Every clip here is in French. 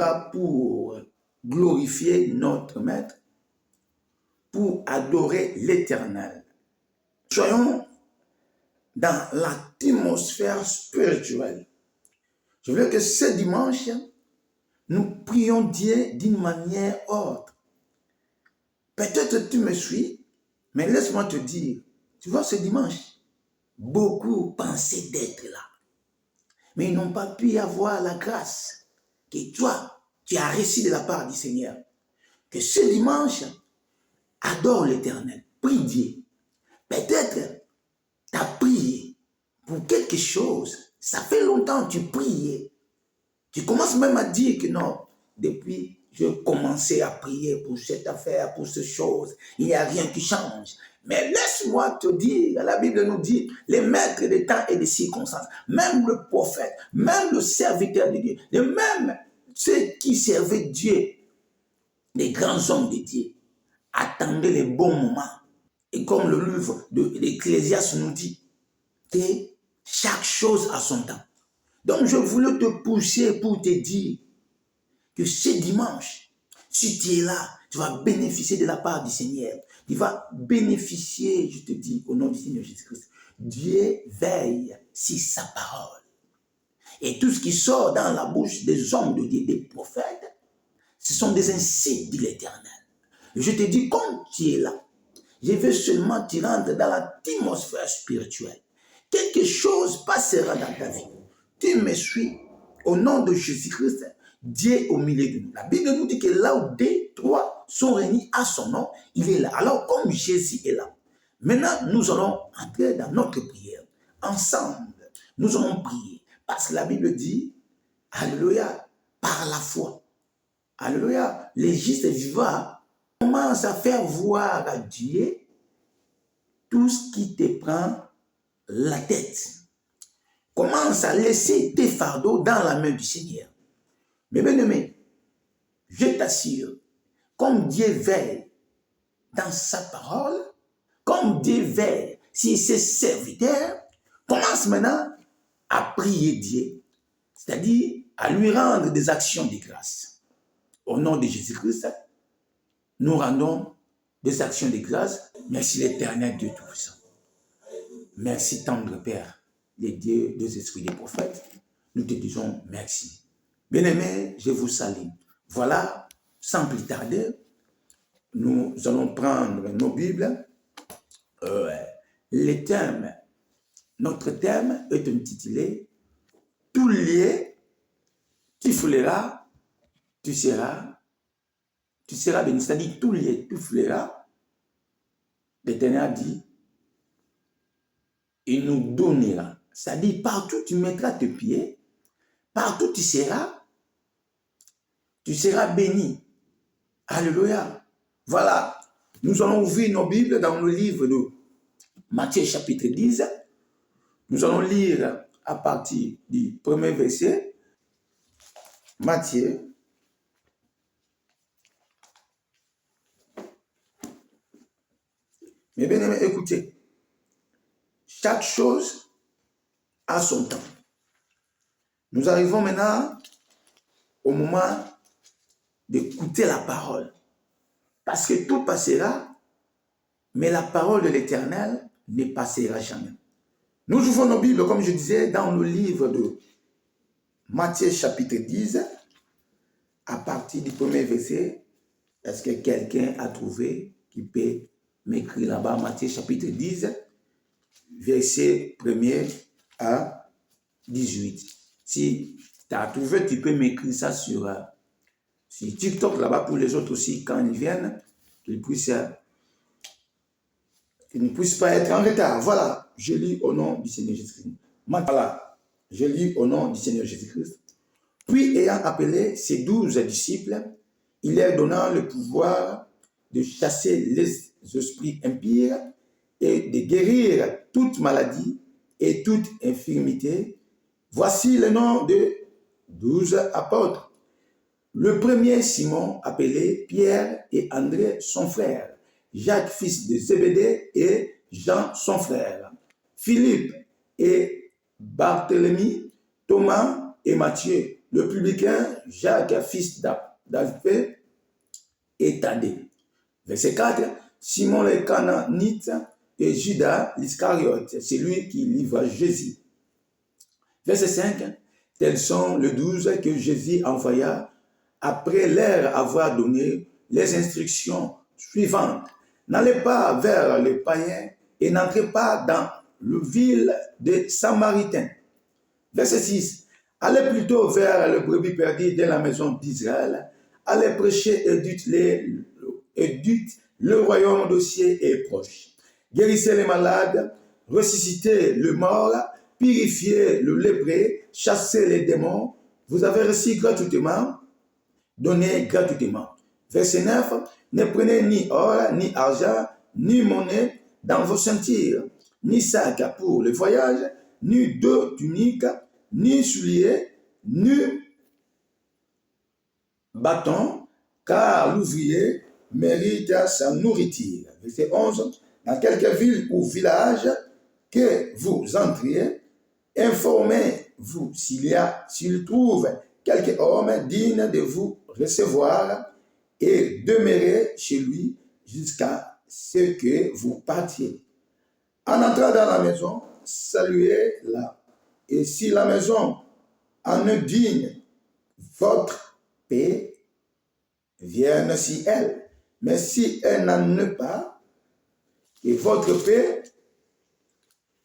pas pour glorifier notre Maître, pour adorer l'Éternel. Soyons dans l'atmosphère spirituelle. Je veux que ce dimanche, nous prions Dieu d'une manière autre. Peut-être tu me suis, mais laisse-moi te dire, tu vois, ce dimanche, beaucoup pensaient d'être là, mais ils n'ont pas pu avoir la grâce que toi, tu as reçue de la part du Seigneur. Que ce dimanche, adore l'Éternel, prie Dieu. Peut-être tu as prié pour quelque chose, ça fait longtemps que tu priais. Tu commences même à dire que non, depuis je commençais à prier pour cette affaire, pour cette chose, il n'y a rien qui change. Mais laisse-moi te dire, la Bible nous dit, les maîtres des temps et des circonstances, même le prophète, même le serviteur de Dieu, et même ceux qui servaient Dieu, les grands hommes de Dieu, attendaient les bons moments. Et comme le livre de l'Ecclésiaste nous dit, que chaque chose a son temps. Donc je voulais te pousser pour te dire que ce dimanche, si tu es là, tu vas bénéficier de la part du Seigneur. Tu vas bénéficier, je te dis, au nom du Seigneur Jésus-Christ. Dieu veille sur sa parole. Et tout ce qui sort dans la bouche des hommes de Dieu, des prophètes, ce sont des insights de l'Éternel. Je te dis, comme tu es là, je veux seulement te rendre dans l'atmosphère spirituelle. Quelque chose passera dans ta vie. Tu me suis au nom de Jésus-Christ, Dieu au milieu de nous. La Bible nous dit que là où deux, trois sont réunis à son nom, il est là. Alors comme Jésus est là, maintenant nous allons entrer dans notre prière. Ensemble, nous allons prier. Parce que la Bible dit, alléluia, par la foi. Alléluia, les justes vivants commencent à faire voir à Dieu tout ce qui te prend la tête. Commence à laisser tes fardeaux dans la main du Seigneur. Mais bien aimé, je t'assure, comme Dieu veille dans sa parole, comme Dieu veille sur ses serviteurs, commence maintenant à prier Dieu, c'est-à-dire à lui rendre des actions de grâce. Au nom de Jésus-Christ, nous rendons des actions de grâce. Merci l'Éternel Dieu Tout-Puissant. Merci tendre Père, les dieux des esprits des prophètes. Nous te disons merci. Bien-aimés, je vous salue. Voilà, sans plus tarder, nous allons prendre nos Bibles. Notre thème est intitulé « Tout lié, tu fouleras, tu seras béni ». C'est-à-dire tout lié, tu fouleras. L'Éternel a dit, il nous donnera. C'est-à-dire partout tu mettras tes pieds, partout tu seras béni. Alléluia. Voilà. Nous allons ouvrir nos Bibles dans le livre de Matthieu chapitre 10. Nous allons lire à partir du premier verset. Matthieu. Mais bien aimé, écoutez. Chaque chose a son temps. Nous arrivons maintenant au moment d'écouter la parole. Parce que tout passera, mais la parole de l'Éternel ne passera jamais. Nous ouvrons nos Bibles, comme je disais, dans le livre de Matthieu chapitre 10, à partir du premier verset. Est-ce que quelqu'un a trouvé qui peut m'écrire là-bas, Matthieu chapitre 10, verset 1er à 18. Si tu as trouvé, tu peux m'écrire ça sur TikTok là-bas pour les autres aussi, quand ils viennent, qu'ils ne puissent pas être en retard. Voilà, je lis au nom du Seigneur Jésus-Christ. Voilà, je lis au nom du Seigneur Jésus-Christ. Puis, ayant appelé ses 12 disciples, il leur donna le pouvoir de chasser les esprits impurs et de guérir toute maladie et toute infirmité. Voici le nom de 12 apôtres. Le premier, Simon, appelé Pierre, et André, son frère. Jacques, fils de Zébédée, et Jean, son frère. Philippe et Barthélemy, Thomas et Matthieu, le publicain Jacques, fils d'Alphée, et Thaddée. Verset 4, Simon le Cananite et Judas l'Iscariote, c'est lui qui livra Jésus. Verset 5, tels sont les 12 que Jésus envoya après leur avoir donné les instructions suivantes. N'allez pas vers les païens et n'entrez pas dans le ville des Samaritains. Verset 6, allez plutôt vers le brebis perdu de la maison d'Israël. Allez prêcher et dites, le royaume de ciel est proche. Guérissez les malades, ressuscitez le mort, purifiez le lépreux, chassez les démons. Vous avez reçu gratuitement, donnez gratuitement. Verset 9, ne prenez ni or, ni argent, ni monnaie dans vos ceintures, ni sac pour le voyage, ni deux tuniques, ni souliers, ni bâton, car l'ouvrier mérite sa nourriture. Verset 11, dans quelque ville ou village que vous entriez, informez-vous s'il trouve quelque homme digne de vous recevoir et demeurez chez lui jusqu'à ce que vous partiez. En entrant dans la maison, saluez-la. Et si la maison en est digne, votre paix vienne si elle. Mais si elle n'en est pas, que votre paix,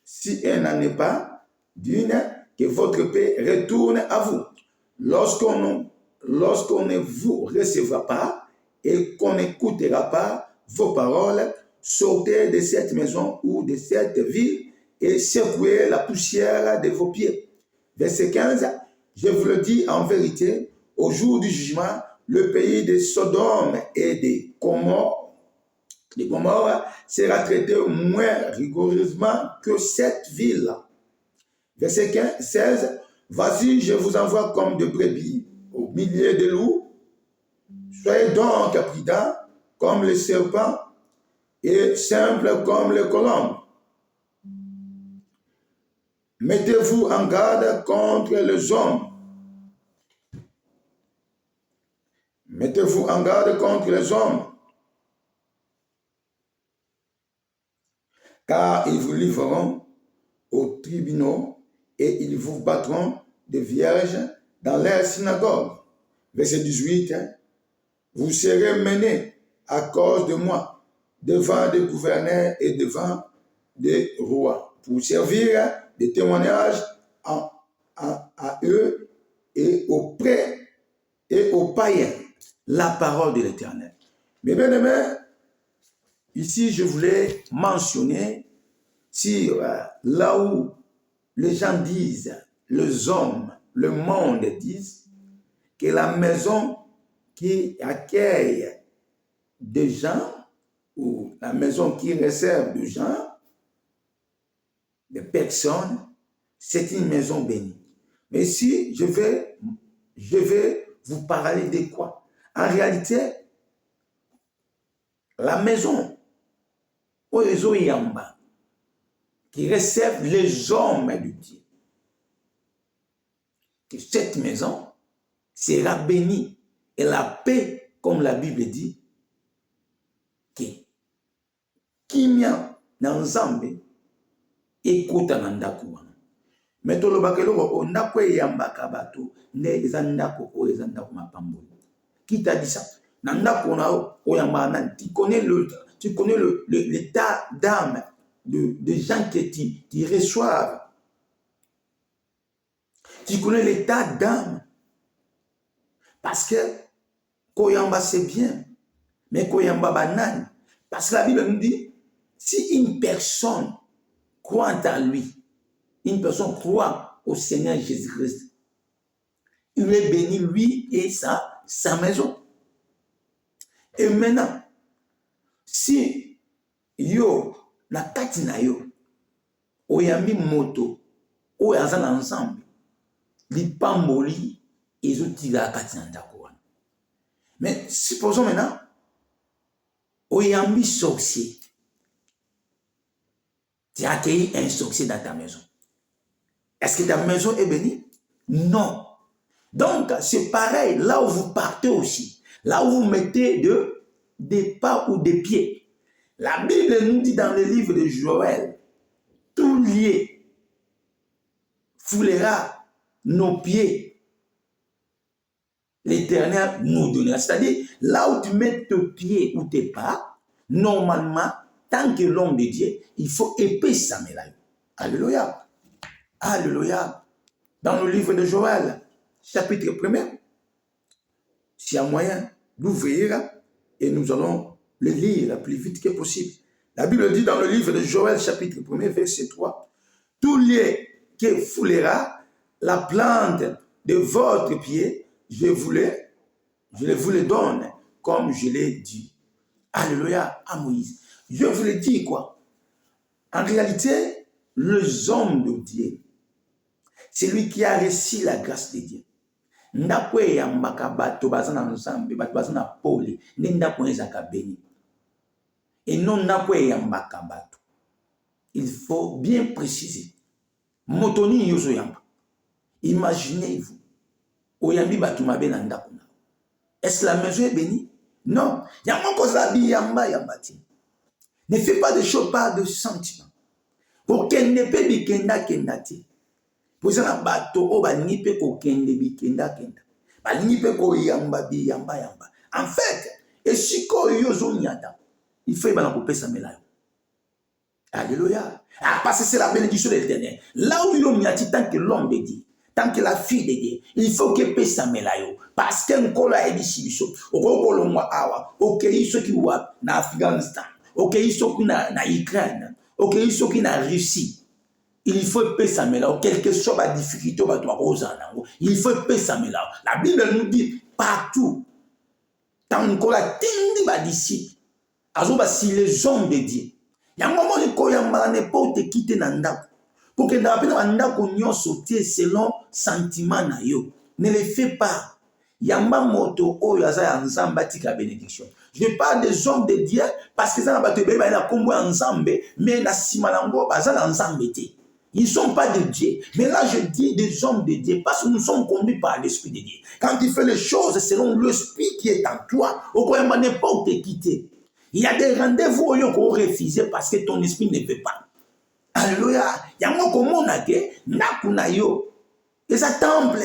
si elle n'en est pas digne, que votre paix retourne à vous. Lorsqu'on ne vous recevra pas et qu'on n'écoutera pas vos paroles, sortez de cette maison ou de cette ville et secouez la poussière de vos pieds. Verset 15, je vous le dis en vérité, au jour du jugement, le pays de Sodome et de Gomorrhe sera traité moins rigoureusement que cette ville. Verset 16, voici, je vous envoie comme de brebis au milieu de loups. Soyez donc prudents comme les serpents et simples comme les colombes. Mettez-vous en garde contre les hommes. Mettez-vous en garde contre les hommes, car ils vous livreront aux tribunaux et ils vous battront de vierges dans leur synagogue. Verset 18, vous serez menés à cause de moi devant des gouverneurs et devant des rois pour servir de témoignage à eux et aux païens la parole de l'Éternel. Mais bien aimés, ici je voulais mentionner sur là où les gens disent, les hommes, le monde disent que la maison qui accueille des gens ou la maison qui réserve des gens, des personnes, c'est une maison bénie. Mais ici, je vais vous parler de quoi? En réalité, la maison Oyezo Yamba qui réserve les hommes de Dieu, que cette maison sera bénie et la paix, comme la Bible dit, que kimia na nzambe ekota na ndako wana. Mais tolobaka eloko ndako eyambaka bato nde eza ndako oyo eza ndako mapamboli. Qui t'a dit ça? Na ndako na oyamba nani? Tu connais l'état d'âme de gens que tu reçoivent. Tu connais l'état d'âme. Parce que Koyamba c'est bien. Mais Koyamba banani. Parce que la Bible nous dit, si une personne croit en lui, une personne croit au Seigneur Jésus-Christ, il est béni lui et sa maison. Et maintenant, si yo na kati na yo oyambi moto oyo aza na ensemble lipamboli ezotila kati na ndako wana. Mais supposons maintenant oyambi sorcier. Tu as accueilli un sorcier dans ta maison. Est-ce que ta maison est bénie? Non. Donc, c'est pareil, là où vous partez aussi, là où vous mettez des pas ou des pieds. La Bible nous dit dans le livre de Joël, tout lié foulera nos pieds. L'Éternel nous donnera. C'est-à-dire, là où tu mets tes pieds ou tes pas, normalement, tant que l'homme de Dieu, il faut épaisser sa médaille. Alléluia. Alléluia. Dans le livre de Joël, chapitre 1er, s'il y a moyen d'ouvrir et nous allons le lire le plus vite que possible. La Bible dit dans le livre de Joël, chapitre 1er, verset 3, « Tout lieu que foulera la plante de votre pied, je vous le donne, comme je l'ai dit. » Alléluia à Moïse. Je vous le dis quoi? En réalité, les hommes de Dieu, c'est lui qui a reçu la grâce de Dieu. Ndako ya mbaka bato bazana nzambe, bato bazana pole, ne ndako ezaka béni. Et non ndako ya mbaka bato. Il faut bien préciser. Motoni yozo yamba. Imaginez-vous. Oyambi bato mabe na ndako na. Est-ce la maison est bénie? Non. Yamba kozabi yamba yamba ti. Ne fais pas de choses par de sentiments. Pour qu'elle ne peut bikenda kenda ti. Pour ça, bato o ba nipe ko kende bikenda kenda. Ba nipe ko yamba bi yamba yamba. En fait, et si ko yozo nyata, il faut ba ko pesa melayo. Alléluia. Ah, parce que c'est la bénédiction de l'Éternel. Là où l'homme y a dit, tant que l'homme de Dieu, tant que la fille de Dieu, il faut que pesa melayo. Parce que nous a édition. Au Kolomwa awa, au Kéiso qui wa na Afghanistan, au Kéiso qui na Ukraine, au Kéiso qui na Russie. Il faut payer ça, mais là, quelle que soit la difficulté, il faut payer ça, mais là. La Bible nous dit partout, tant qu'on a tenu les disciples, si les hommes de Dieu, il y a un moment où il y a n'importe quitter Nandako. Pour que Nandako n'y sauté selon sentiment na yo. Ne le fais pas. Il y a un moto où il y a un zambatika bénédiction. Je parle des hommes de Dieu parce que ça n'a pas été bien, comme un zambé, mais la simalango, ça n'a pas été. Ils ne sont pas de Dieu. Mais là, je dis des hommes de Dieu parce que nous sommes conduits par l'Esprit de Dieu. Quand tu fais les choses selon l'Esprit qui est en toi, au point où n'importe te quitter. Il y a des rendez-vous qu'on refuse parce que ton esprit ne veut pas. Alléluia. Il y a un moment où on a yo. Et ça temple.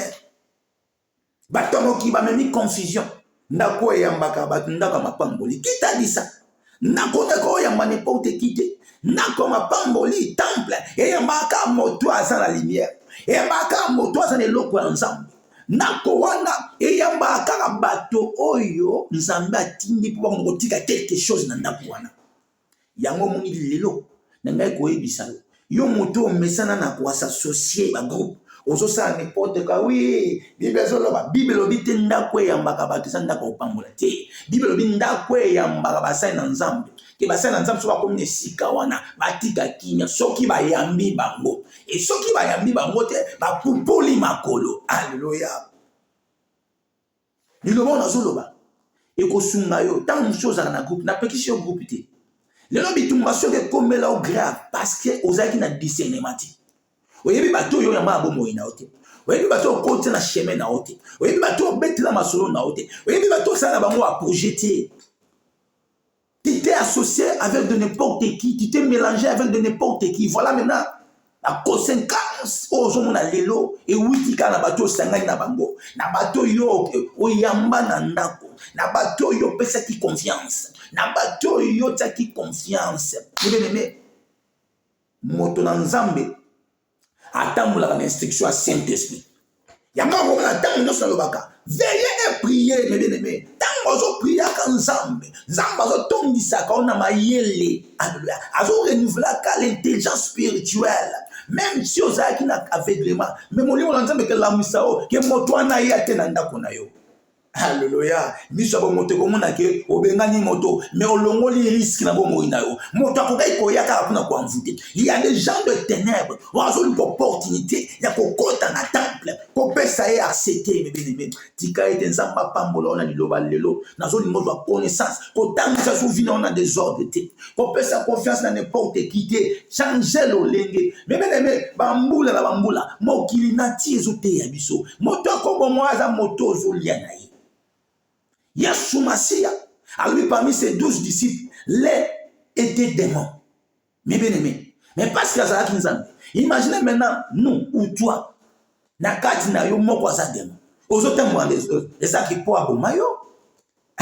Batomo qui va même confusion. Ndako yambaka batundaka mapamboli. Qui t'a dit ça? Ndako yamba n'importe quitter. Ndako mapamboli temple. Et yambaka moto à la lumière. Et yambaka moto à l'eau ensemble. Ndako wana et yambaka bato oyo nzambe atindi pour ngotika quelque chose na ndako wana. Yango moni lelo nanga ko ebisa. Yo moto mesana na ko s'associer ba groupe. Ozo sa n'importe quoi oui Bible zoloba Bible lobi te ndako yambaka bato sa ndako opambola te. Bible lobi ndako yambaka basai na nzambe. Ke basai na nzambe so ba komne sika wana batika kinya soki ba yambi bango. Et soki ba yambi bango te ba pupoli makolo. Alléluia. Ni lo bona zoloba. E ko sunga yo tant de choses na groupe na pekisi yo groupe te. Le lobi tumba so ke komela o grave parce que ozaki na discernement. Oyebi bato yo yamba abomo ina ote. Oyebi bato okote na chemin na ote. Oyebi bato beti la masolo na ote. Oyebi bato ça na bango a projeter. Tu t'es associé avec de n'importe qui, tu t'es mélangé avec de n'importe qui. Voilà maintenant la conséquence aux hommes na lelo et oui na bato sangani na bango. Na bato yo oyamba na ndako. Na bato yo pesa ki confiance. Na bato yo ta ki confiance. Vous bien-aimé, moto na nzambe attends l'instruction à Saint-Esprit. Yanga ko na tant nous le baka. Veillez et priez mes bien-aimés. Tant ozo prier kan Nzambe. Nzambe ozo tondisa ka na mayele. Alléluia. Ozo renouveler ka l'intelligence spirituelle. Même si ozaki na aveuglement, mais molimo na Nzambe ke la misao ke moto na ya te na ndako na yo. Alléluia. Biso ba moto ko mona ke obengani moto mais olongoli risque na bomo ina yo. Moto akokai ko yaka kuna ko envoûter. Il y a des gens de ténèbres. Oazo une opportunité ya ko kota na temple. Ko pesa e accepter me bien. Tika ete nzamba pambola na liloba lelo. Nazo lingo de connaissance. Ko tangisa sou vina on a des ordres te. Ko pesa confiance na n'importe qui te. Changer lo lenge. Mais bambula la bambula. Mokili na ti ezote ya biso. Moto ko mo aza moto zo liana. Yeshua Massia, alors lui parmi ses 12 disciples, les étaient démons. Mais bien aimé, mais parce que ça a imaginez maintenant, nous ou toi, nakati na yo moko za démon. Aux autres mois, les ça qui pour abomayo.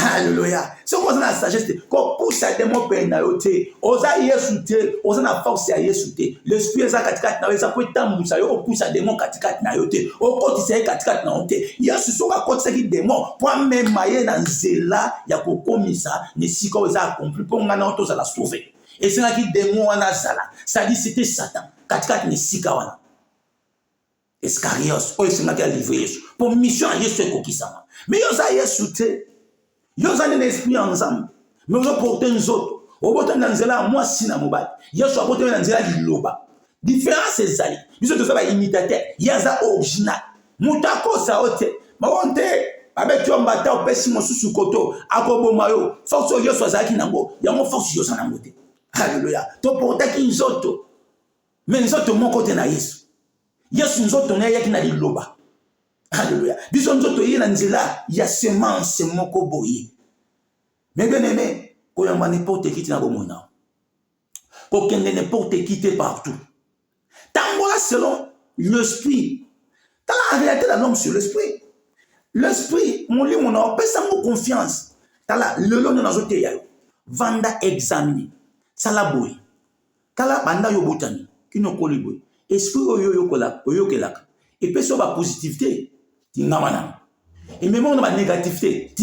Alléluia. C'est quoi ça la sagesse? Quand pousse à démon pe na yo te, oza Yesu te, oza na force ya Yesu te. L'esprit za katikati na yo, ça peut tambusa yo pousse à démon katikati na yo te. O koti se katikati na yo te. Yesu so ba koti se ki démon, pour même maye na nzela ya kokomisa ne siko za accompli pour ngana oto za la sauver. Et c'est là qui démon wana zala. Ça dit c'était Satan. Katikati ne sika wana. Escarios, o c'est là qui a livré Yesu. Pour mission à Yesu kokisama. Mais yo za Yesu te. Yo zane l'esprit ensemble. Mais vous portez nous autres. Au bout d'un zéla, moi si na mobile. Yo soit porté dans zéla liloba. Différence c'est ça. Ils sont ça imitateur. Yaza original. Mutako sa ote. Ma onte avec yo mbata au pesi mo susu koto. Akobo mayo. Force yo soit zaki nango. Ya mo force yo sana ngote. Alléluia. To porter ki nzoto. Mais nzoto mon côté na Yesu. Yesu nzoto na yaki na liloba. Alléluia. Biso nzoto yé na nzela ya semence moko boye. Mais bien aimé, ko yamba n'importe qui na bomona. Ko kende n'importe qui partout. Tangola selon l'esprit. Dans la réalité de l'homme sur l'esprit. L'esprit, mon lit mon a pesa mo confiance. Tala le long de nazote yayo. Vanda examiner. Sala boy. Tala banda yo botani. Kino koli boy. Esprit oyo kola, oyo kelaka. Et puis sur la positivité. Et même on a la négativité,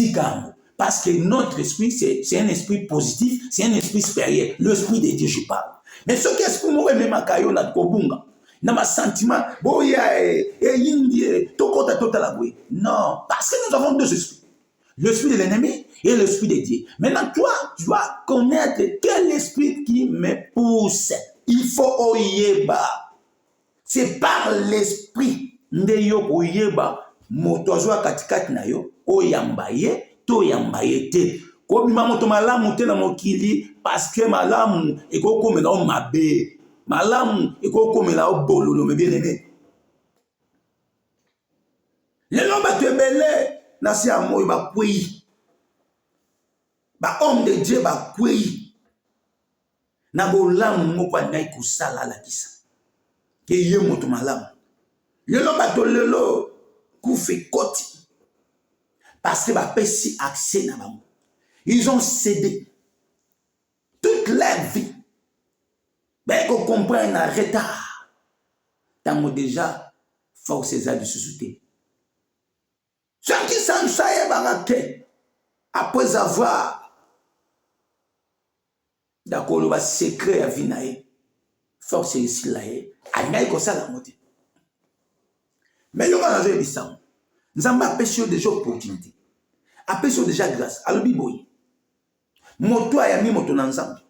parce que notre esprit, c'est un esprit positif, c'est un esprit supérieur, l'esprit de Dieu, je parle. Mais ce qui est esprit, moi, même à Kayo, na Kobunga, na ma sentiment, boya, yindi, tokota, totala, boy. Non, parce que nous avons deux esprits. L'esprit de l'ennemi et l'esprit de Dieu. Maintenant, toi, tu dois connaître quel esprit qui me pousse. Il faut oyeba. C'est par l'esprit. Ndeyo oyeba. Moto azwa katikati na yo oyamba ye to yamba ye te ko bima moto malamu te na mokili parce que malamu ekokomela o mabe malamu ekokomela o bololo me bien aimé lelo ba tebele na si amoy ba kwei ba homme de Dieu ba kwei na bolamu moko ndai kusala la kisa ke ye moto malamu lelo ba to lelo fait côté parce que bah pesi accès na bam ils ont cédé toute leur vie ben qu'on comprenne en retard tant déjà forces à de susciter ceux qui s'en savent baraté après avoir d'accord le secret à vinae force ici là anaï ko sala moté mais yo kana zo bisam Nzamba apesi déjà opportunité. Apesi déjà grâce. Alors biboy. Moto ayami moto na nzamba.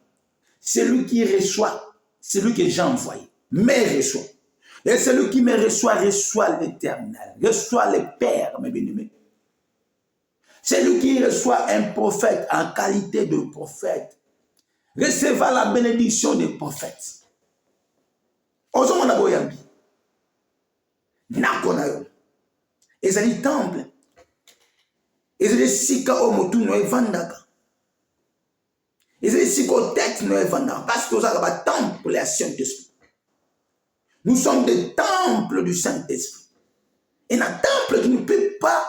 Celui qui reçoit, celui que j'ai envoyé, me reçoit. Et celui qui me reçoit, reçoit l'Éternel. Reçoit le Père, mes bien-aimés. Celui qui reçoit un prophète en qualité de prophète, recevra la bénédiction des prophètes. Ozo mona boyambi. Nakonayo. Et ça dit temple. Et ça dit sika o motu no evandaka. Et ça dit sika o tête no evandaka. Parce que ça va temple à Saint-Esprit. Nous sommes des temples du Saint-Esprit. Et un temple qui ne peut pas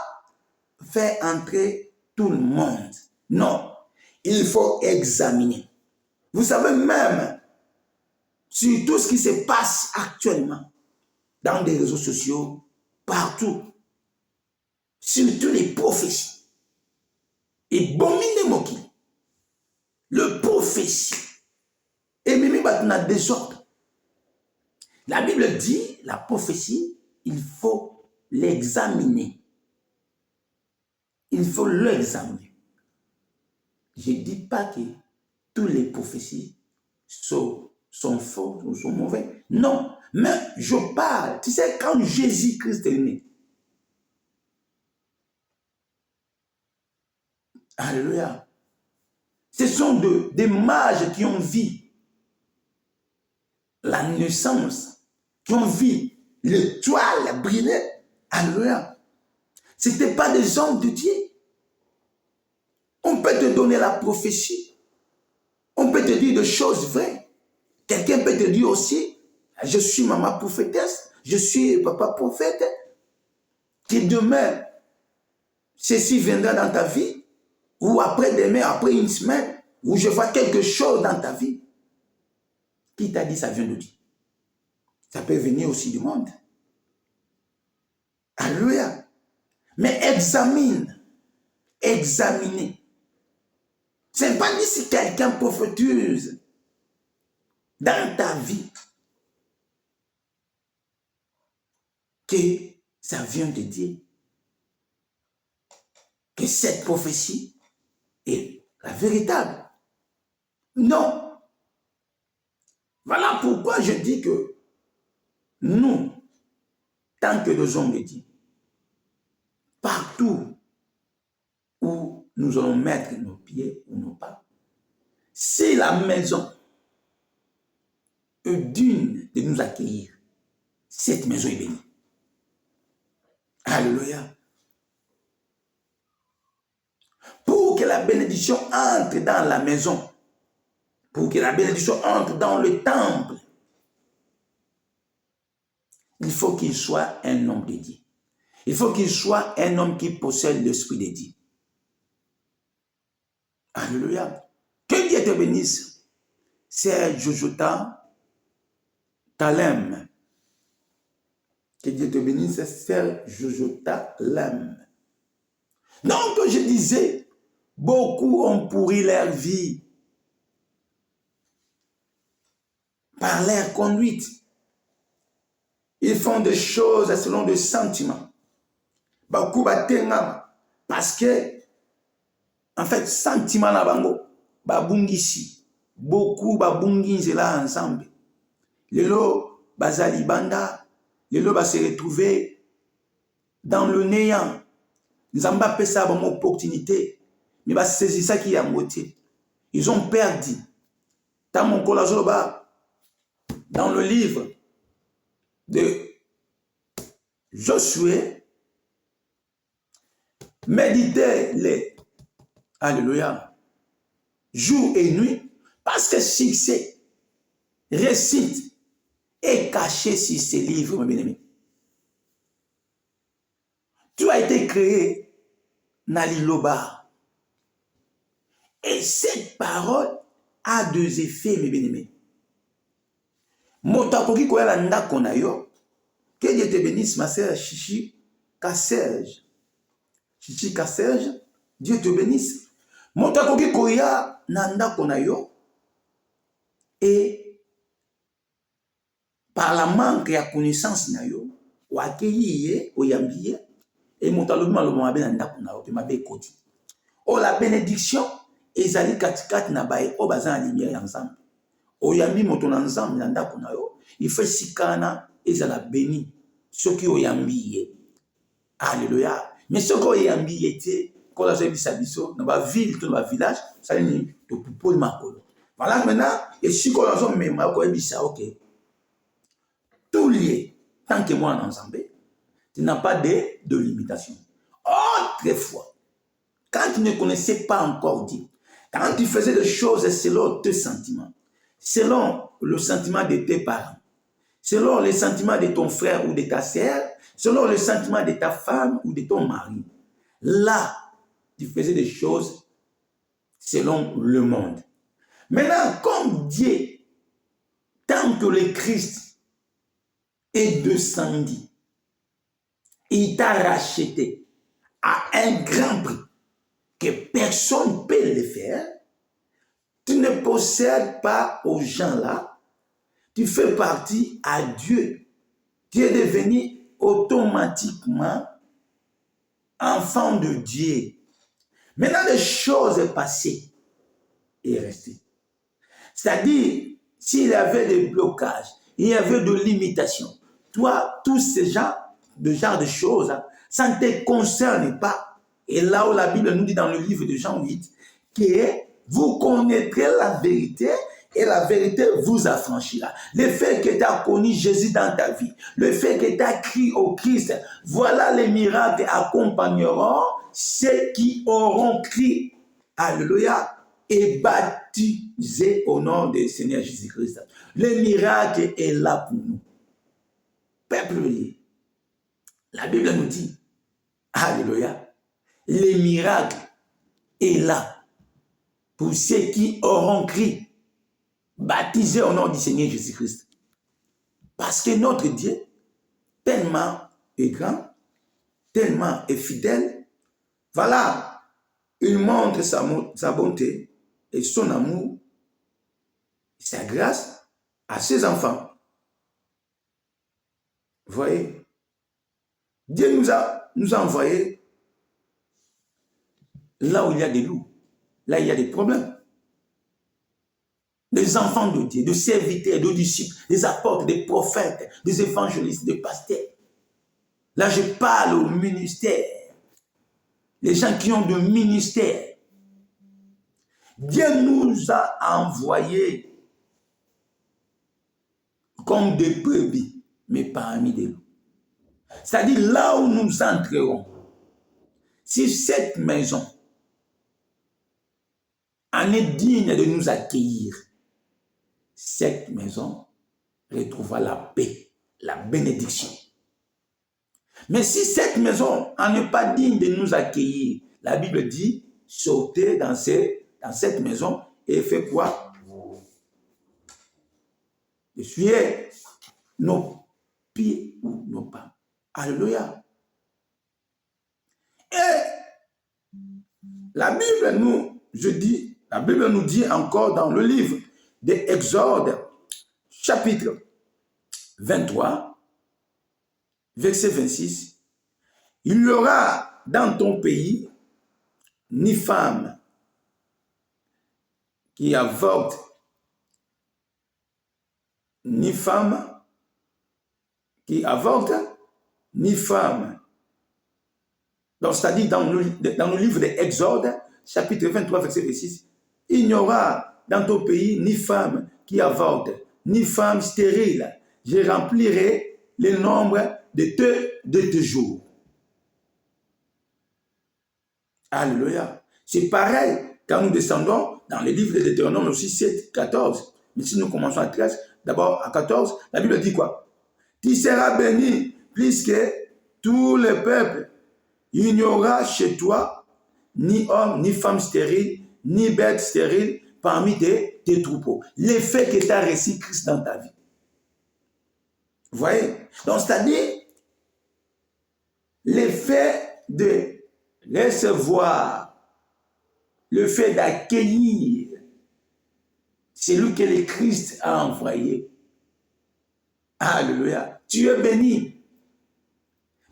faire entrer tout le monde. Non. Il faut examiner. Vous savez même sur tout ce qui se passe actuellement dans les réseaux sociaux, partout. Surtout les prophéties. Et bomine moki. Le prophétie. Et même dans le désordre. La Bible dit, la prophétie, il faut l'examiner. il faut l'examiner. Je ne dis pas que toutes les prophéties sont fausses ou sont mauvaises. Non, mais je parle. Tu sais, quand Jésus-Christ est né, alléluia, ce sont des mages qui ont vu la naissance, qui ont vu l'étoile briller. Alléluia. Ce n'étaient pas des hommes de Dieu. On peut te donner la prophétie. On peut te dire des choses vraies. Quelqu'un peut te dire aussi, je suis maman prophétesse, je suis papa prophète, que demain, ceci viendra dans ta vie, ou après-demain, après une semaine, où je vois quelque chose dans ta vie. Qui t'a dit ça vient de Dieu? Ça peut venir aussi du monde. Alléluia. Mais examinez. Ce n'est pas dit si quelqu'un prophétise dans ta vie que ça vient de Dieu. Que cette prophétie est la véritable. Non. Voilà pourquoi je dis que nous, tant que des hommes de Dieu, partout où nous allons mettre nos pieds ou nos pas, si la maison est digne de nous accueillir, cette maison est bénie. Alléluia. Pour que la bénédiction entre dans la maison, pour que la bénédiction entre dans le temple, il faut qu'il soit un homme de Dieu. Il faut qu'il soit un homme qui possède l'esprit de Dieu. Alléluia. Que Dieu te bénisse. C'est Jojota Talem. Que Dieu te bénisse, c'est Jojota Lem. Donc, je disais, beaucoup ont pourri leur vie par leur conduite. Ils font des choses selon des sentiments. Beaucoup batengam parce que, en fait, sentiment na bango, babungisi. Beaucoup babungisi là ensemble. Lelo bazali banda, lelo va se retrouver dans le néant. Nzamba pesa ba opportunité, mais ba saisir ça qui est à moitié. Ils ont perdu. Dans mon kolazoba, dans le livre de Josué, méditez les, alléluia, jour et nuit, parce que succès, récite est caché sur ces livres, mon bien-aimé. Tu as été créé Naliloba. Et cette parole a deux effets, mes bien-aimés. Motakoki koya la ndako na yo. Que Dieu te bénisse, ma sœur Chichi Kasserge. Chichi Kasserge, Dieu te bénisse. Motakoki koya na ndako na yo. Et par la manque ya connaissance na yo, wakeyi ye, oyambi ye, et motalobi malomo mabe na ndako na yo, pe mabe ekoti. Oh, la bénédiction, ezali katikati na baye, o baza na lumière ya nzambe. Oyambi moto na nzambe na ndako na yo, il faut sikana ezala béni. Soki oyambi ye. Alléluia. Mais soki oyambi ye te, kola zo ebisa biso, na ba ville, to na ba village, ça ni to pupo makolo. Voilà maintenant, et si kola zo mema ko ebisa, ok. Tout lié, tant que moi en ensemble, tu n'as pas de limitation. Autrefois, quand tu ne connaissais pas encore Dieu, quand tu faisais des choses selon tes sentiments, selon le sentiment de tes parents, selon les sentiments de ton frère ou de ta sœur, selon le sentiment de ta femme ou de ton mari, là, tu faisais des choses selon le monde. Maintenant, comme Dieu, tant que le Christ est descendu, il t'a racheté à un grand prix que personne ne peut le faire. Tu ne possèdes pas aux gens-là. Tu fais partie à Dieu. Tu es devenu automatiquement enfant de Dieu. Maintenant, les choses passées et restées. C'est-à-dire, s'il y avait des blocages, il y avait de limitations, toi, tous ces genres de choses, ça ne te concerne pas. Et là où la Bible nous dit dans le livre de Jean 8, que vous connaîtrez la vérité et la vérité vous affranchira. Le fait que tu as connu Jésus dans ta vie, le fait que tu as crié au Christ, voilà les miracles accompagneront ceux qui auront crié. Alléluia. Et baptisé au nom du Seigneur Jésus-Christ. Le miracle est là pour nous. Peuple, la Bible nous dit, alléluia, le miracle est là pour ceux qui auront crié, baptisé au nom du Seigneur Jésus-Christ. Parce que notre Dieu, tellement est grand, tellement est fidèle, voilà, il montre sa bonté et son amour, sa grâce à ses enfants. Vous voyez, Dieu nous a envoyés là où il y a des loups, là il y a des problèmes. Des enfants de Dieu, de serviteurs, de disciples, des apôtres, des prophètes, des évangélistes, des pasteurs. Là, je parle au ministère. Les gens qui ont de ministère. Dieu nous a envoyés comme des brebis, mais parmi des loups. C'est-à-dire là où nous entrerons, si cette maison en est digne de nous accueillir, cette maison retrouvera la paix, la bénédiction. Mais si cette maison n'est pas digne de nous accueillir, la Bible dit, sautez dans cette maison et faites quoi? Essuyez nos pieds ou nos pas. Alléluia. Et la Bible nous dit encore dans le livre des Exodes, chapitre 23, verset 26, il n'y aura dans ton pays ni femme qui avorte, ni femme qui avorte, ni femme. Donc, c'est-à-dire dans le livre des Exodes, chapitre 23, verset 26, il n'y aura dans ton pays ni femme qui avorte, ni femme stérile. Je remplirai le nombre de tes jours. Alléluia. C'est pareil quand nous descendons dans les livres de Deutéronome aussi 7, 14. Mais si nous commençons à 13, d'abord à 14, la Bible dit quoi? Tu seras béni plus que tous les peuples. Il n'y aura chez toi ni homme, ni femme stérile, ni bête stérile parmi tes troupeaux. L'effet que tu as reçu Christ dans ta vie. Vous voyez? Donc, c'est-à-dire, l'effet de recevoir, le fait d'accueillir celui que le Christ a envoyé. Alléluia. Tu es béni.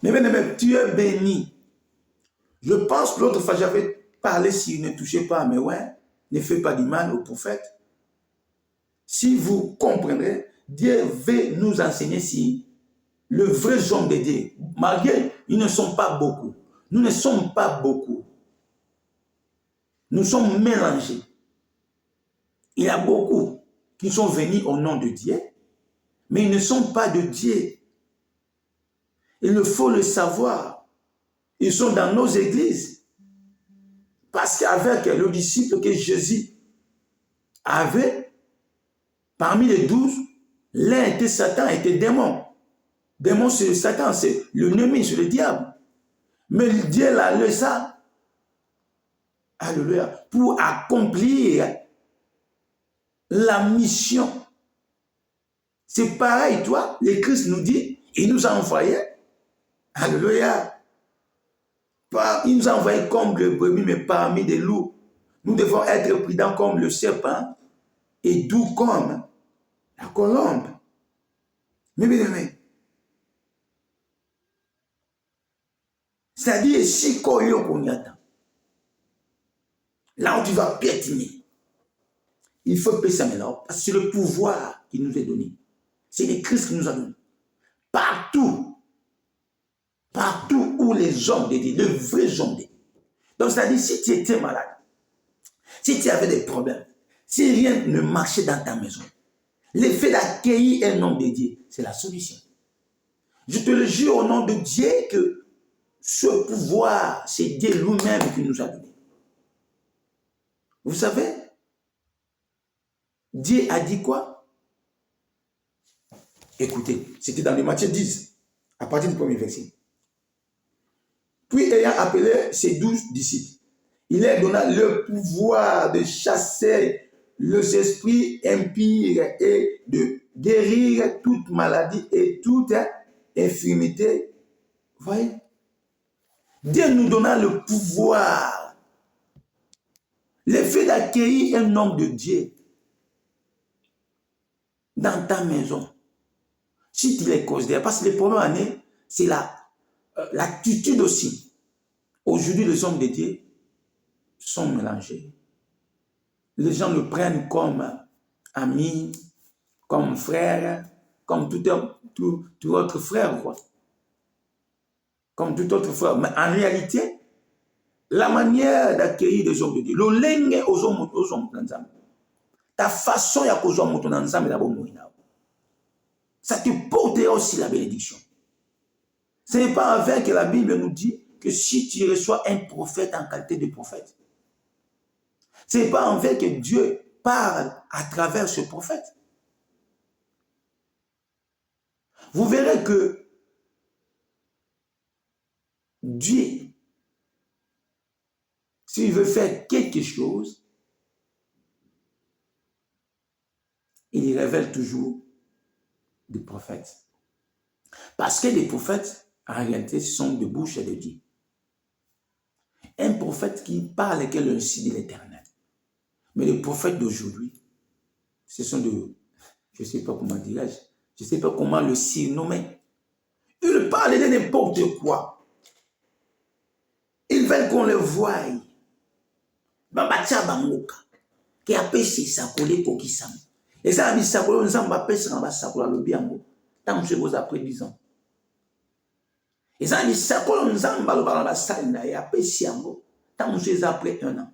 Mais bien, tu es béni. Je pense que l'autre fois, j'avais parlé s'il ne touchait pas à mes ouins, ne fait pas du mal au prophète. Si vous comprendrez, Dieu veut nous enseigner si le vrai homme de Dieu, malgré ils ne sont pas beaucoup, nous ne sommes pas beaucoup. Nous sommes mélangés. Il y a beaucoup qui sont venus au nom de Dieu, mais ils ne sont pas de Dieu. Il faut le savoir. Ils sont dans nos églises. Parce qu'avec le disciple que Jésus avait, parmi les 12, l'un était Satan, était démon. Démon, c'est Satan, c'est l'ennemi, c'est le diable. Mais Dieu l'a laissé, alléluia, pour accomplir la mission. C'est pareil, toi, le Christ nous dit, il nous a envoyés, alléluia. Il nous a envoyés comme le brebis, mais parmi des loups. Nous devons être prudents comme le serpent et doux comme la colombe. Mais bien aimé, c'est-à-dire, si koyo konyata, Là où tu vas piétiner. Il faut payer ça maintenant. Parce que c'est le pouvoir qui nous est donné. C'est le Christ qui nous a donné. Partout. Partout où les hommes de Dieu, les vrais hommes de Dieu. Donc, c'est-à-dire, si tu étais malade, si tu avais des problèmes, si rien ne marchait dans ta maison, le fait d'accueillir un homme de Dieu, c'est la solution. Je te le jure au nom de Dieu que ce pouvoir, c'est Dieu lui-même qui nous a donné. Vous savez, Dieu a dit quoi? Écoutez, c'était dans le Matthieu 10, à partir du premier verset. Puis ayant appelé ses 12 disciples, il leur donna le pouvoir de chasser les esprits impies et de guérir toute maladie et toute infirmité. Vous voyez? Dieu nous donna le pouvoir, le fait d'accueillir un homme de Dieu dans ta maison. Si tu les considères, parce que les premières années, c'est l'attitude aussi. Aujourd'hui, les hommes de Dieu sont mélangés. Les gens le prennent comme ami, comme frère, comme tout autre frère, quoi. Comme tout autre frère. Mais en réalité, la manière d'accueillir les hommes de Dieu, le lenge aux hommes ensemble, ta façon ya aux hommes ensemble d'abord moïna. Ça te portera aussi la bénédiction. Ce n'est pas en vain que la Bible nous dit que si tu reçois un prophète en qualité de prophète, ce n'est pas en vain que Dieu parle à travers ce prophète. Vous verrez que Dieu, s'il veut faire quelque chose, il révèle toujours des prophètes. Parce que les prophètes, en réalité, sont de bouche de Dieu. Un prophète qui parle que le site de l'Éternel. Mais les prophètes d'aujourd'hui, ce sont de, je ne sais pas comment dirais-je, je ne sais pas comment le surnommer. Ils parlent de n'importe quoi. Ils veulent qu'on le voie. Babatia bangoka. Qui a pêché sa collé pour qui s'aime. Et ça a dit sa collé, on s'en va pêcher dans sa collé le biango. Tant que je vous après 10 ans. Et ça a dit sa collé, on s'en va le ballon dans la salle et a pêché en gros. Tant que je vous après 1 an.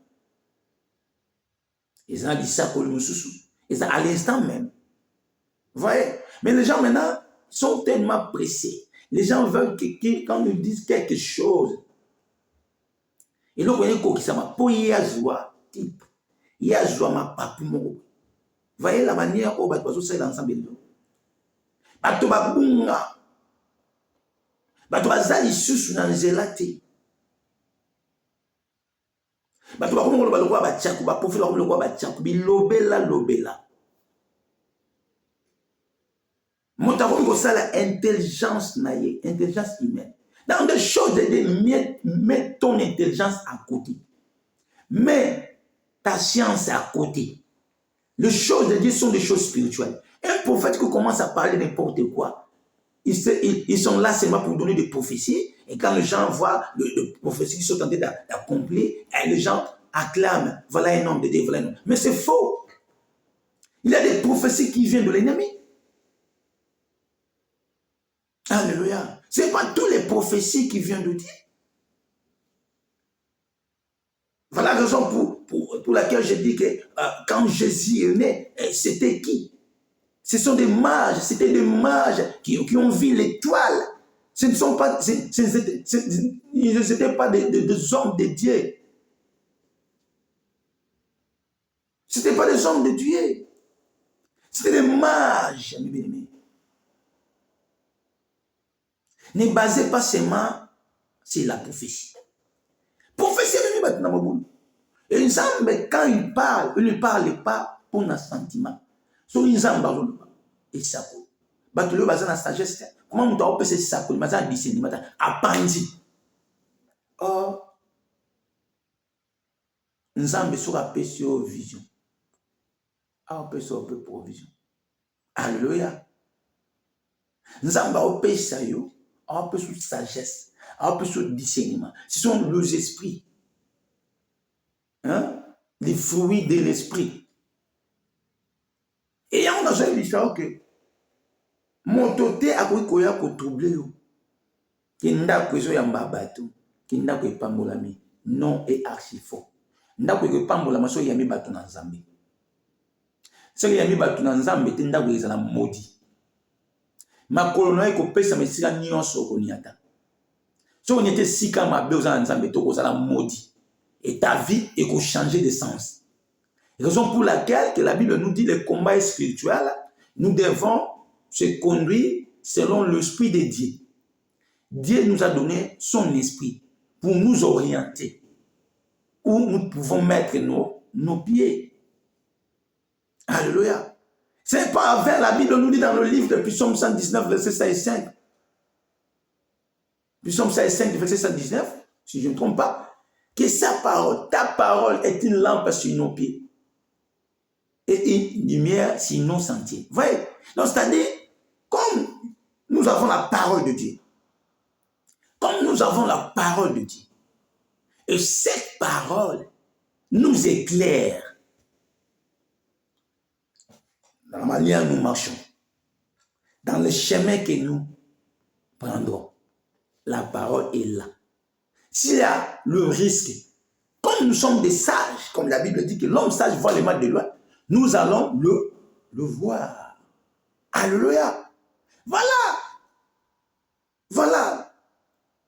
Et ça a dit sa collé, nous sous. Et ça à l'instant même. Vous voyez? Mais les gens maintenant sont tellement pressés. Les gens veulent que quand ils disent quelque chose, et là, vous voyez, type. Il y a joie ma papu mon. Vous voyez la manière où bateau c'est l'ensemble de nous. Bateau babunga. Bateau bazali susu na nzelati. Bateau bakongo ba lokwa ba tchaku ba profila ko lokwa ba tchaku bi lobela. Montaron ko ça la intelligence naie, intelligence humaine. Dans des choses de mets ton intelligence à côté. Mets ta science à côté. Les choses de Dieu sont des choses spirituelles. Un prophète qui commence à parler n'importe quoi, ils sont là seulement pour donner des prophéties. Et quand les gens voient les prophéties qui sont en train d'accomplir, les gens acclament, voilà un homme de Dieu, voilà un homme. Mais c'est faux. Il y a des prophéties qui viennent de l'ennemi. Alléluia. Ce n'est pas toutes les prophéties qui viennent de Dieu. Voilà la raison pour laquelle je dis que quand Jésus est né, c'était qui? Ce sont des mages, c'était des mages qui ont vu l'étoile. Ce ne sont pas, ils n'étaient pas des hommes de Dieu. Ce n'étaient pas des hommes de Dieu. C'était des mages, mes bien-aimés. Ne basez pas seulement sur la prophétie. Prophétie, et une zambe, quand il parle, il ne parle pas pour un sentiment. So une zambe, et ça. Tu le bases dans la sagesse. Comment tu as fait ça? Tu as discernement. Appandi. Or, une zambe sera sur vision. On peut sur provision. Alléluia. Nzamba on peut ça yo. On peut sur sagesse. On peut sur discernement. Ce sont les esprits. Hein? les fruits de l'esprit. Et on a joué l'histoire que mon toté a pu troubler. Qui n'a pas besoin de bateau, qui n'a pas pambolami, non et archi faux. N'a pas pambolama so yami bateau dans Zambie. Ce qui yami bateau dans Zambie, t'es n'a pas maudit. Ma colonne ko pesa me sika nyonso ko niata. So on était si comme ma besoin en Zambie, to ko sala maudit. Et ta vie est ko changer de sens. Raison pour laquelle que la Bible nous dit le combat est spirituel, nous devons se conduire selon l'esprit de Dieu. Dieu nous a donné son esprit pour nous orienter, où nous pouvons mettre nos pieds. Alléluia. C'est pas vers la Bible nous dit dans le livre de Psaume 119, verset 5 et 5. Psaume 5, verset 119, si je ne me trompe pas, que sa parole, ta parole est une lampe sur nos pieds et une lumière sur nos sentiers. Vous voyez? Donc, c'est-à-dire, comme nous avons la parole de Dieu, comme nous avons la parole de Dieu, et cette parole nous éclaire dans la manière dont nous marchons, dans le chemin que nous prendrons. La parole est là. S'il y a le risque, comme nous sommes des sages, comme la Bible dit que l'homme sage voit les mal de loin, nous allons le voir. Alléluia. Voilà. Voilà.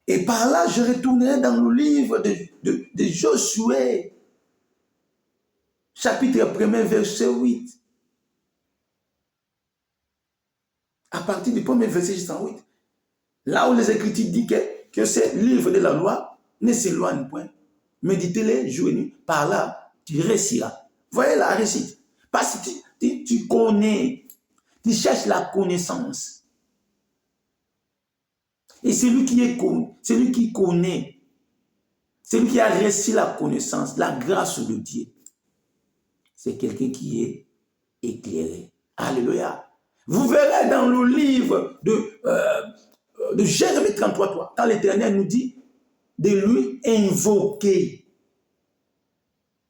Et par là, je retournerai dans le livre de Josué, chapitre 1er, verset 8. À partir du premier verset jusqu'en 8. Là où les Écritures disent que ce livre de la loi ne s'éloigne point. Méditez-les jour et nuit. Par là, tu réussiras. Voyez la réussite. Parce que tu connais, tu cherches la connaissance. Et celui qui connaît, celui qui a réussi la connaissance, la grâce de Dieu, c'est quelqu'un qui est éclairé. Alléluia. Vous verrez dans le livre de Jérémie 33, quand l'Éternel nous dit de lui invoquer.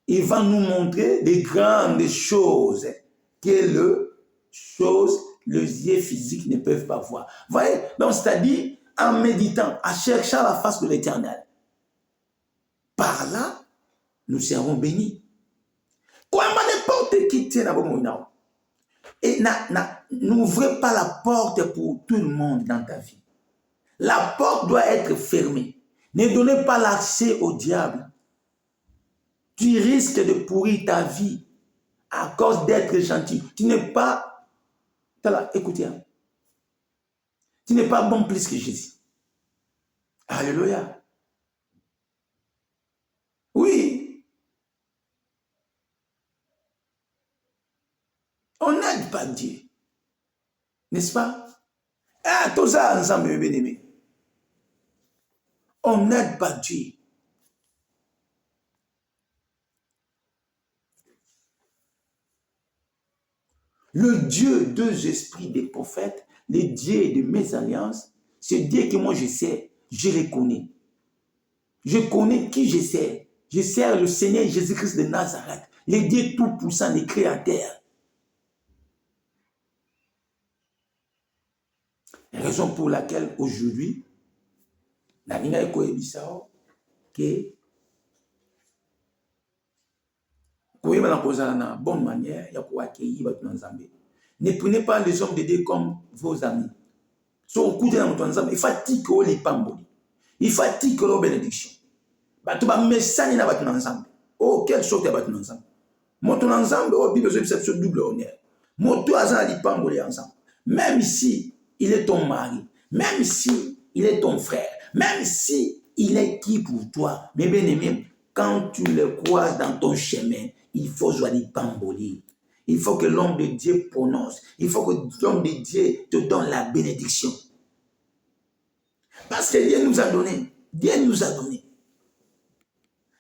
Il va nous montrer des grandes choses que les yeux physiques ne peuvent pas voir. Vous voyez? Donc, c'est-à-dire, en méditant, en cherchant la face de l'Éternel. Par là, nous serons bénis. Comment n'importe qui tient à bon moment. Et n'ouvrez pas la porte pour tout le monde dans ta vie. La porte doit être fermée. Ne donnez pas l'accès au diable. Tu risques de pourrir ta vie à cause d'être gentil. Tu n'es pas... Écoutez. Tu n'es pas bon plus que Jésus. Alléluia. Oui. On n'aide pas Dieu. N'est-ce pas? Ah, tout ça ensemble, bien aimé. On n'aide pas Dieu. Le Dieu des esprits des prophètes, le Dieu de mes alliances, ce Dieu que moi je sais, je le connais. Je connais qui je sers. Je sers le Seigneur Jésus-Christ de Nazareth, le Dieu tout-puissant, le Créateur. Raison pour laquelle aujourd'hui, la ligne est que de bonne manière, ne prenez pas les hommes de Dieu comme vos amis. Il fatigue les pamboli. Il fatigue les bénédictions. Oh, quelle sorte de bâtiment ensemble. Moto ensemble, oh, Bible c'est double honneur. Moto azan pamboli ensemble. Même si il est ton mari, même si il est ton frère, même si il est qui pour toi, mais bien aimé, quand tu le croises dans ton chemin, il faut jouer pamboli. Il faut que l'homme de Dieu prononce. Il faut que l'homme de Dieu te donne la bénédiction. Parce que Dieu nous a donné. Dieu nous a donné.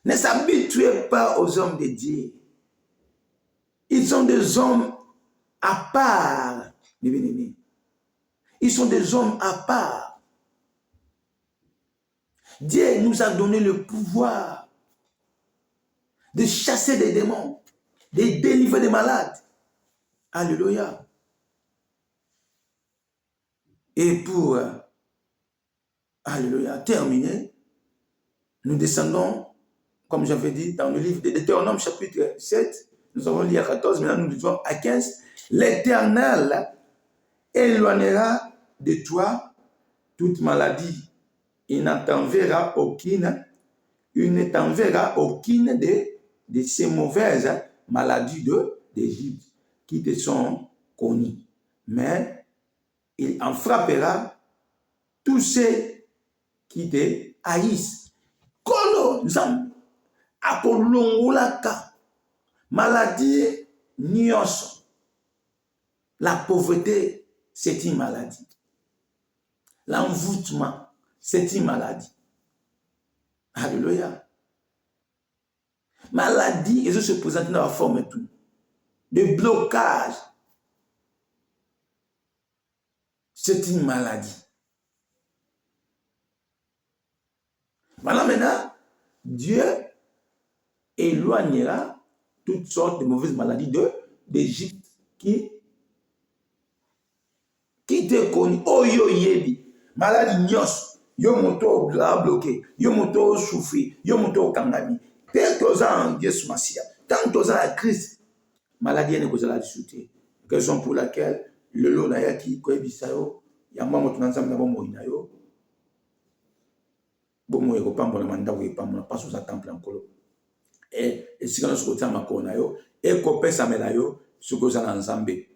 Ne s'habituez pas aux hommes de Dieu. Ils sont des hommes à part. Ils sont des hommes à part. Dieu nous a donné le pouvoir de chasser des démons, de délivrer des malades. Alléluia. Et pour, alléluia, terminer, nous descendons, comme j'avais dit, dans le livre de Deutéronome chapitre 7, nous avons lu à 14, maintenant nous lisons à 15. L'Éternel éloignera de toi toute maladie. Il ne t'enverra aucune de ces mauvaises maladies d'Égypte qui te sont connues. Mais il en frappera tous ceux qui te haïssent. Kolo nzambe akolongolaka maladie nyonso. La pauvreté, c'est une maladie. L'envoûtement, c'est une maladie. Alléluia. Maladie, et se présente dans la forme tout. De blocage. C'est une maladie. Voilà maintenant, Dieu éloignera toutes sortes de mauvaises maladies d'Égypte qui te connaissent. Oh yo yebi. Maladie nyos. Yo moto bloqué. Yo moto souffri. Yo moto kangami. Tant que en Jésus Massia. Tant que en Christ. Maladie n'est pas la discuter. Raison pour laquelle le lot na yaki koebisayo. Yamba moto nanzam na bomo inayo. Bomo eko pambo na manda we pambo na paso za temple ankolo. Et si on se retient ma konayo. Et kopesa melayo. Suko za nzambe.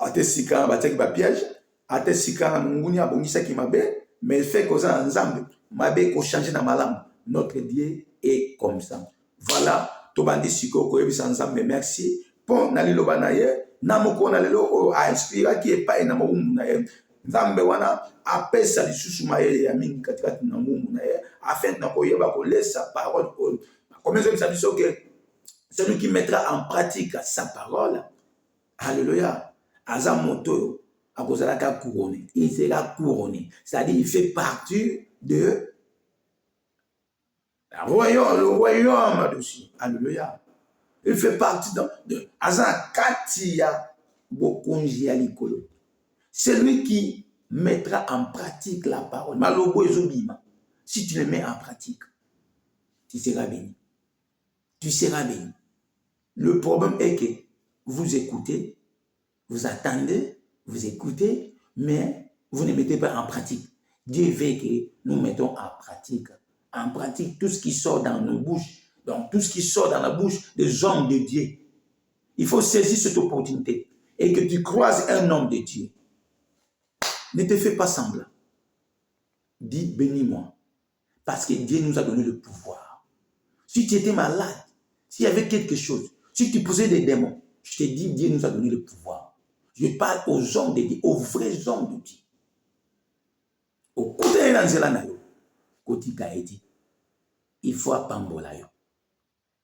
Ate sika bateki ba piège, ate sika munguni abongisa ki mabe, mais fait koza nzambe, mabe ko changer na malamu. Notre Dieu est comme ça. Voilà, to bandi siko ko yebisa nzambe merci. Pon na liloba na ye, na moko na lelo a inspira ki epai na mawumu na ye. Nzambe wana apesa lisusu maye ya mingi katikati na mawumu na ye, afin na ko yeba ko laisse sa parole. Comme je dis ça que celui qui mettra en pratique sa parole, alléluia. Azamoto, à cause de la couronné. Il sera couronné. C'est-à-dire, il fait partie de le royaume dessus. Alléluia. Il fait partie de Azan Katia Bokonji Alikolo. C'est lui qui mettra en pratique la parole. Malobo Ezobima. Si tu le mets en pratique, tu seras béni. Tu seras béni. Le problème est que vous écoutez, vous attendez, vous écoutez, mais vous ne mettez pas en pratique. Dieu veut que nous mettons en pratique tout ce qui sort dans nos bouches, donc tout ce qui sort dans la bouche des hommes de Dieu. Il faut saisir cette opportunité et que tu croises un homme de Dieu. Ne te fais pas semblant. Dis bénis-moi, parce que Dieu nous a donné le pouvoir. Si tu étais malade, s'il y avait quelque chose, si tu posais des démons, je te dis, Dieu nous a donné le pouvoir. Je parle aux hommes de Dieu, aux vrais hommes de Dieu. Au côté de l'angelanayo, côté Kaedi, il faut apprendre là.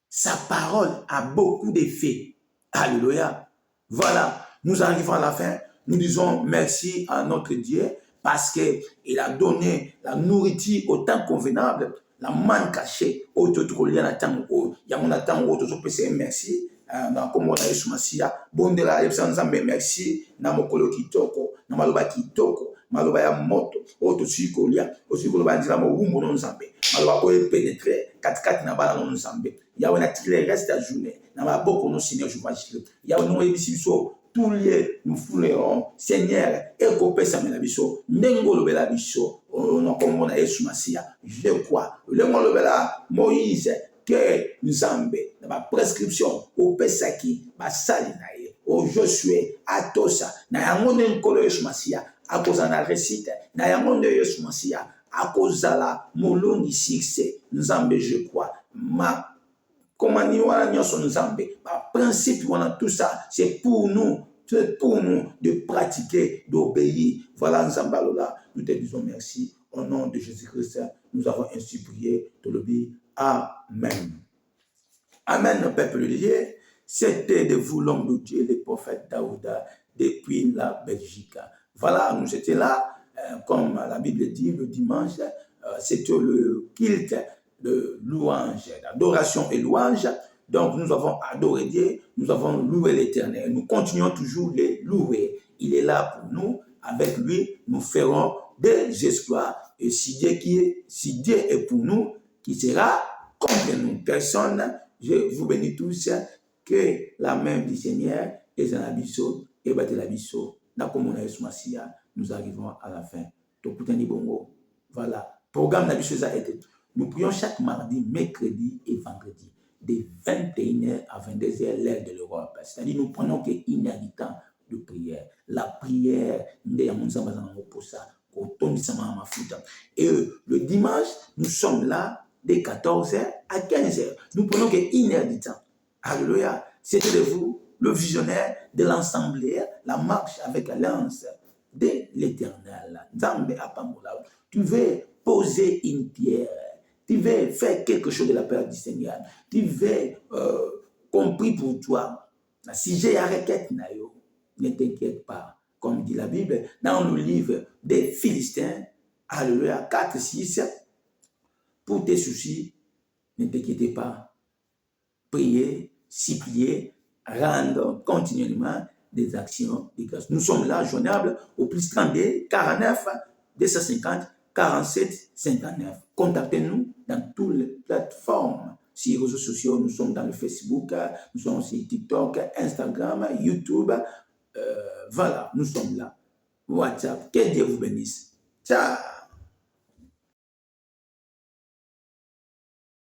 Sa parole a beaucoup d'effets. Alléluia. Voilà, nous arrivons à la fin. Nous disons merci à notre Dieu parce qu'il a donné la nourriture au temps convenable, la manne cachée, au totrolien à temps où il y a mon attend au totrolien merci. Na komo na Yesu Masia bondela yebisa nzambe merci na mokolo kitoko na maloba kitoko maloba ya moto oto sikolia osikola ndila mo wumbo no nzambe maloba ko pénétrer katikati na bala no nzambe yawe na tile reste à journée na maboko no Seigneur je vais yawe no yebisi biso tous les nous foulerons Seigneur et kopesa mena biso ndengolo bela biso na komo na Yesu Masia je crois le ngolo bela Moïse que Nzambe na ba prescription au pesaki ba sali na ye au Josué atosa na yango nkolo Yesu Masia akoza na récite na yango Yesu Masia akoza la molongi succès Nzambe je crois ma komani wana nyonso Nzambe ba principe wana tout ça c'est pour nous de pratiquer d'obéir voilà Nzambe alola nous te disons merci au nom de Jésus-Christ nous avons ainsi prié te le dit. Amen. Amen, peuple de Dieu. C'était de vous l'homme de Dieu, le prophète Daouda, depuis la Belgique. Voilà, nous étions là, comme la Bible dit, le dimanche, c'était le culte de louange, d'adoration et louange. Donc, nous avons adoré Dieu, nous avons loué l'Éternel. Nous continuons toujours de les louer. Il est là pour nous. Avec lui, nous ferons des exploits. Et si Dieu est pour nous, qui sera contre nous? Personne. Je vous bénis tous. Que la main du Seigneur est dans l'abisso et batte l'abisso. Nous arrivons à la fin. Voilà. Programme l'abisso a été. Nous prions chaque mardi, mercredi et vendredi, de 21h à 22h, l'heure de l'Europe. C'est-à-dire, nous prenons qu'une heure du temps de prière. La prière, et le dimanche, nous sommes là de 14h à 15h. Nous prenons qu'une heure du temps. Alléluia. C'était de vous, le visionnaire de l'Assemblée, la marche avec l'alliance de l'Éternel. Tu veux poser une pierre. Tu veux faire quelque chose de la part du Seigneur. Tu veux compris pour toi. Si j'ai arrêté, ne t'inquiète pas. Comme dit la Bible, dans le livre des Philistins, Alléluia, 4, 6, pour tes soucis, ne t'inquiète pas. Priez, suppliez, rendre continuellement des actions de grâce. Nous sommes là, joignables au plus 32 49 250 47 59. Contactez-nous dans toutes les plateformes. Sur les réseaux sociaux, nous sommes dans le Facebook, nous sommes sur TikTok, Instagram, YouTube. Voilà, nous sommes là. WhatsApp. Que Dieu vous bénisse. Ciao.